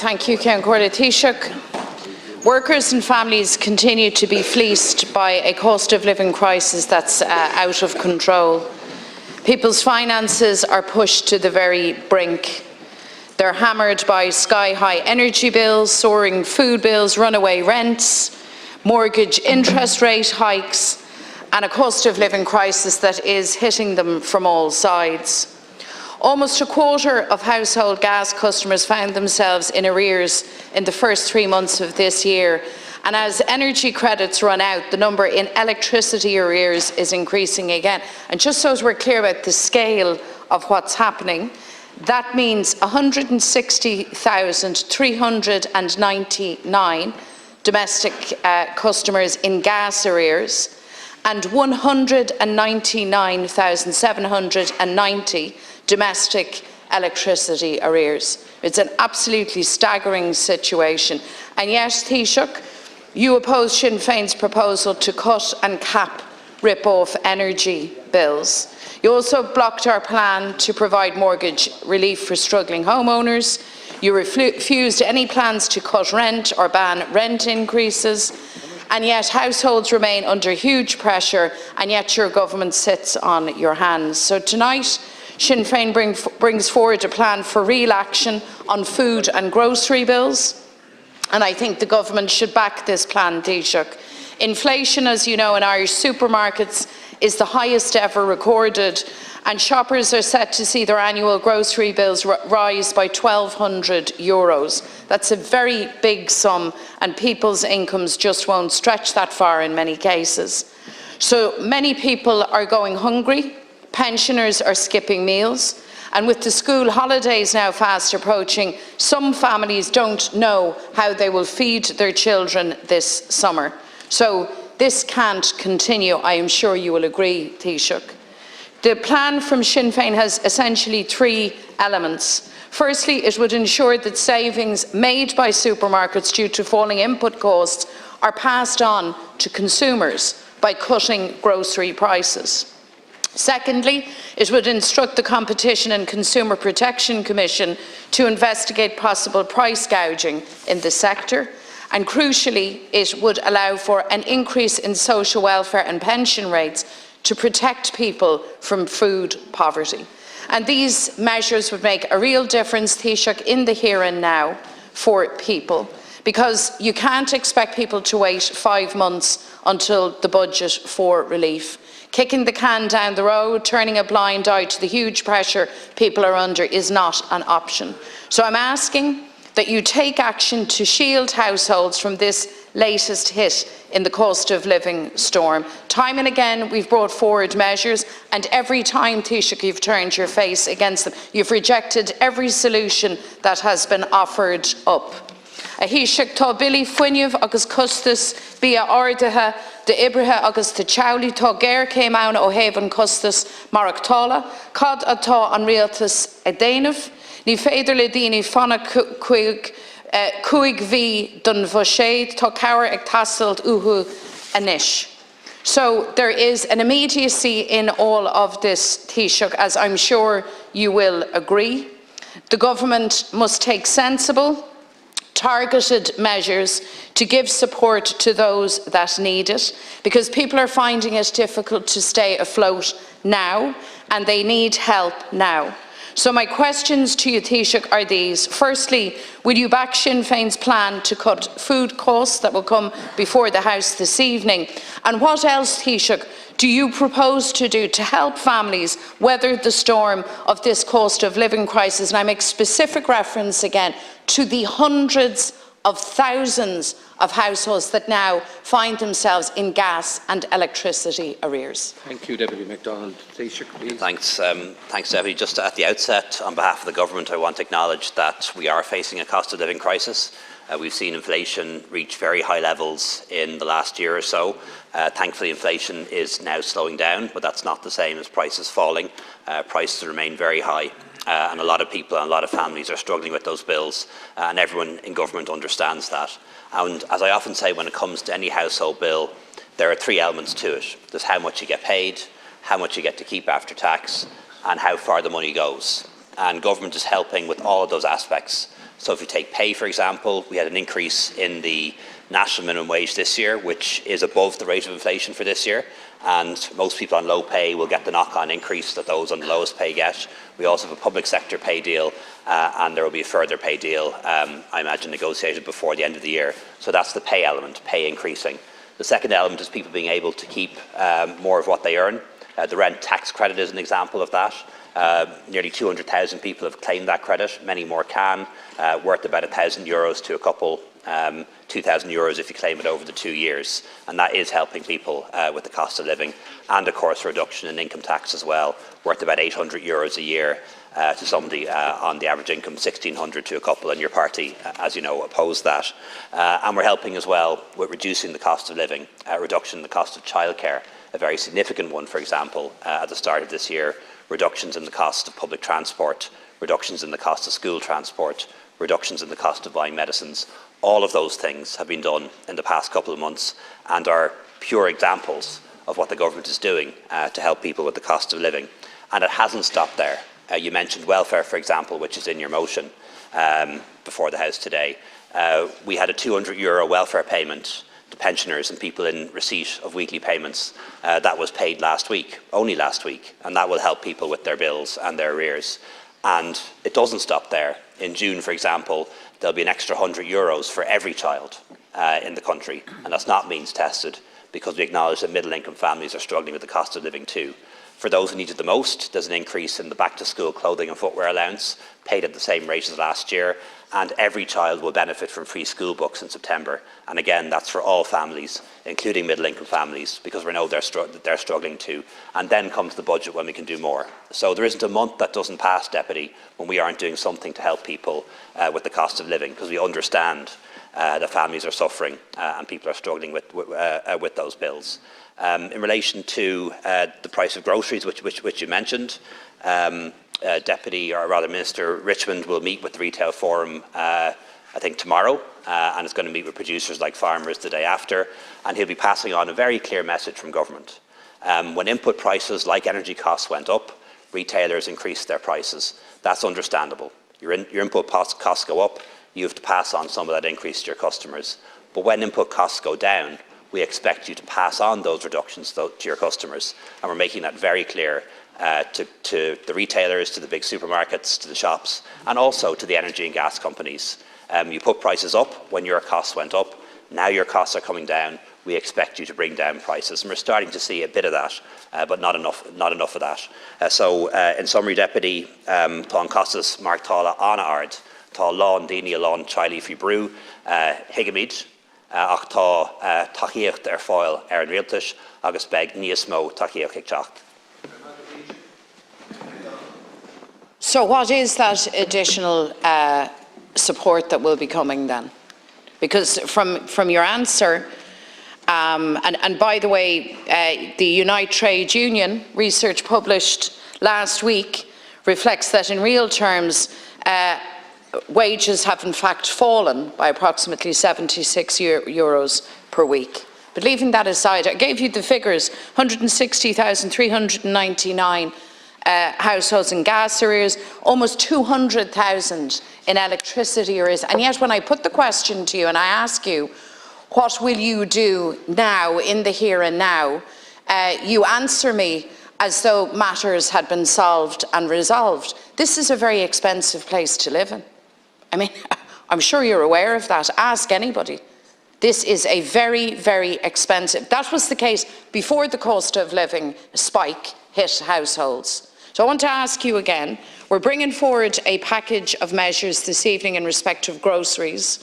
Thank you, Ceann Comhairle Taoiseach. Workers and families continue to be fleeced by a cost of living crisis that's out of control. People's finances are pushed to the very brink. They're hammered by sky-high energy bills, soaring food bills, runaway rents, mortgage interest rate hikes, and a cost of living crisis that is hitting them from all sides. Almost a quarter of household gas customers found themselves in arrears in the first 3 months of this year, and as energy credits run out, the number in electricity arrears is increasing again. And just so as we're clear about the scale of what's happening, that means 160,399 domestic customers in gas arrears and 199,790 domestic electricity arrears. It's an absolutely staggering situation. And yet, Taoiseach, you oppose Sinn Féin's proposal to cut and cap rip-off energy bills. You also blocked our plan to provide mortgage relief for struggling homeowners. You refused any plans to cut rent or ban rent increases. And yet households remain under huge pressure, and yet your government sits on your hands. So tonight, Sinn Féin brings forward a plan for real action on food and grocery bills, and I think the government should back this plan, Taoiseach. Inflation, as you know, in Irish supermarkets is the highest ever recorded, and shoppers are set to see their annual grocery bills rise by €1,200. That's a very big sum, and people's incomes just won't stretch that far in many cases. So many people are going hungry. Pensioners are skipping meals, and with the school holidays now fast approaching, some families don't know how they will feed their children this summer. So this can't continue. I am sure you will agree, Taoiseach. The plan from Sinn Féin has essentially 3 elements. Firstly, it would ensure that savings made by supermarkets due to falling input costs are passed on to consumers by cutting grocery prices. Secondly, it would instruct the Competition and Consumer Protection Commission to investigate possible price gouging in the sector. And crucially, it would allow for an increase in social welfare and pension rates to protect people from food poverty. And these measures would make a real difference, Taoiseach, in the here and now for people, because you can't expect people to wait 5 months until the budget for relief. Kicking the can down the road, turning a blind eye to the huge pressure people are under is not an option. So I'm asking that you take action to shield households from this latest hit in the cost of living storm. Time and again we've brought forward measures, and every time, Taoiseach, you've turned your face against them. You've rejected every solution that has been offered up. A Taoiseach tá Billy Fuinneamh agus custas bia ordathe de ibrithe agus de chawlí tá géir céim ann ó héibh custas marachtála, cad atá an rialtas a déanamh, ní féidir le daoine fanna chuig bhí don bhoséid tá cabhair ag tasailt uhu anois. So there is an immediacy in all of this, Taoiseach, as I'm sure you will agree. The government must take sensible, targeted measures to give support to those that need it, because people are finding it difficult to stay afloat now, and they need help now. So my questions to you, Taoiseach, are these. Firstly, will you back Sinn Féin's plan to cut food costs that will come before the House this evening? And what else, Taoiseach, do you propose to do to help families weather the storm of this cost of living crisis? And I make specific reference again to the hundreds of thousands of households that now find themselves in gas and electricity arrears. Thank you, Deputy McDonald. Taoiseach, please. Thanks, Deputy. Just at the outset, on behalf of the Government, I want to acknowledge that we are facing a cost of living crisis. We've seen inflation reach very high levels in the last year or so. Thankfully, inflation is now slowing down, but that's not the same as prices falling. Prices remain very high. And a lot of people and a lot of families are struggling with those bills, and everyone in government understands that. And as I often say, when it comes to any household bill, there are 3 elements to it. There's how much you get paid, how much you get to keep after tax, and how far the money goes. And government is helping with all of those aspects. So if you take pay, for example, we had an increase in the national minimum wage this year, which is above the rate of inflation for this year. And most people on low pay will get the knock-on increase that those on the lowest pay get. We also have a public sector pay deal, and there will be a further pay deal, I imagine, negotiated before the end of the year. So that's the pay element, pay increasing. The second element is people being able to keep more of what they earn. The rent tax credit is an example of that. Nearly 200,000 people have claimed that credit. Many more can, worth about €1,000 to a couple, €2,000 if you claim it over the 2 years. And that is helping people with the cost of living. And of course, a reduction in income tax as well, worth about €800 a year to somebody on the average income, 1,600 to a couple, and your party, as you know, opposed that. And we're helping as well with reducing the cost of living, reduction in the cost of childcare, a very significant one, for example, at the start of this year, reductions in the cost of public transport, reductions in the cost of school transport, reductions in the cost of buying medicines. All of those things have been done in the past couple of months and are pure examples of what the government is doing to help people with the cost of living. And it hasn't stopped there. You mentioned welfare, for example, which is in your motion before the House today. We had a €200 welfare payment to pensioners and people in receipt of weekly payments. That was paid last week, only last week, and that will help people with their bills and their arrears. And it doesn't stop there. In June, for example, there'll be an extra €100 for every child in the country, and that's not means tested, because we acknowledge that middle-income families are struggling with the cost of living too. For those who need it the most, there's an increase in the back-to-school clothing and footwear allowance, paid at the same rate as last year, and every child will benefit from free school books in September. And again, that's for all families, including middle-income families, because we know they're struggling too. And then comes the budget when we can do more. So there isn't a month that doesn't pass, Deputy, when we aren't doing something to help people with the cost of living, because we understand that families are suffering and people are struggling with those bills. In relation to the price of groceries, which you mentioned, Deputy, or rather Minister Richmond will meet with the Retail Forum, I think tomorrow, and is going to meet with producers like farmers the day after, and he'll be passing on a very clear message from government. When input prices like energy costs went up, retailers increased their prices. That's understandable. Your input costs go up, you have to pass on some of that increase to your customers. But when input costs go down, we expect you to pass on those reductions to your customers. And we're making that very clear to the retailers, to the big supermarkets, to the shops, and also to the energy and gas companies. You put prices up when your costs went up. Now your costs are coming down. We expect you to bring down prices. And we're starting to see a bit of that, but not enough of that. So in summary, Deputy, tá costas mar tála anna ard, tá lán daoine lán Charlie fi brew, higamid, ach tá tachiacht fáil an Oireachtas, agus beg níos mó tachiacht ag teacht. So what is that additional support that will be coming then? Because from your answer, and by the way, the Unite Trade Union research published last week reflects that in real terms, wages have in fact fallen by approximately €76 per week. But leaving that aside, I gave you the figures: 160,399 households in gas arrears, almost 200,000 in electricity arrears. And yet when I put the question to you and I ask you, what will you do now, in the here and now, you answer me as though matters had been solved and resolved. This is a very expensive place to live in. I mean, I'm sure you're aware of that. Ask anybody. This is a very, very expensive. That was the case before the cost of living spike hit households. So I want to ask you again, we're bringing forward a package of measures this evening in respect of groceries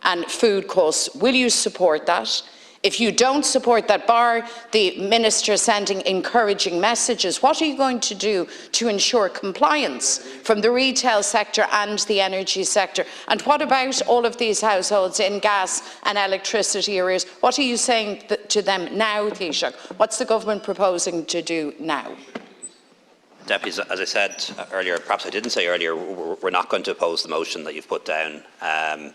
and food costs. Will you support that? If you don't support that, bar the Minister sending encouraging messages, what are you going to do to ensure compliance from the retail sector and the energy sector? And what about all of these households in gas and electricity arrears? What are you saying to them now, Taoiseach? What's the government proposing to do now? Deputies, as I said earlier, perhaps I didn't say earlier, we're not going to oppose the motion that you've put down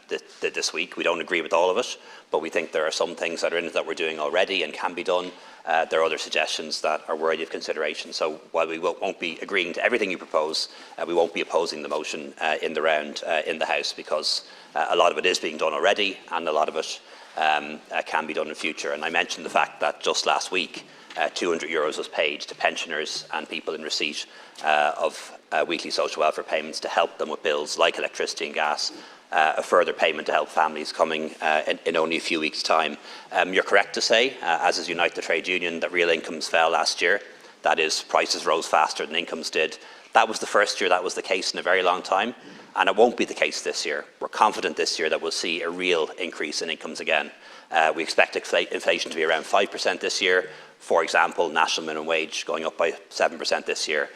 this week. We don't agree with all of it, but we think there are some things that are in it that we're doing already and can be done. There are other suggestions that are worthy of consideration. So while we won't be agreeing to everything you propose, we won't be opposing the motion in the round in the House, because a lot of it is being done already and a lot of it can be done in future. And I mentioned the fact that just last week, €200 was paid to pensioners and people in receipt of weekly social welfare payments to help them with bills like electricity and gas. A further payment to help families coming in only a few weeks' time. You're correct to say, as is Unite the Trade Union, that real incomes fell last year. That is, prices rose faster than incomes did. That was the first year that was the case in a very long time, and it won't be the case this year. We're confident this year that we'll see a real increase in incomes again. We expect inflation to be around 5% this year. For example, national minimum wage going up by 7% this year,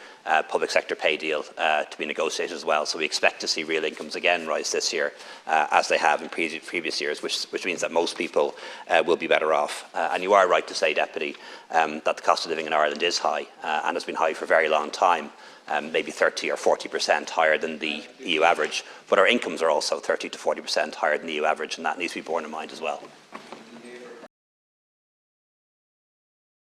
public sector pay deal to be negotiated as well. So we expect to see real incomes again rise this year, as they have in previous years, which means that most people will be better off. And you are right to say, Deputy, that the cost of living in Ireland is high and has been high for a very long time. Maybe 30 or 40% higher than the EU average, but our incomes are also 30 to 40% higher than the EU average, and that needs to be borne in mind as well.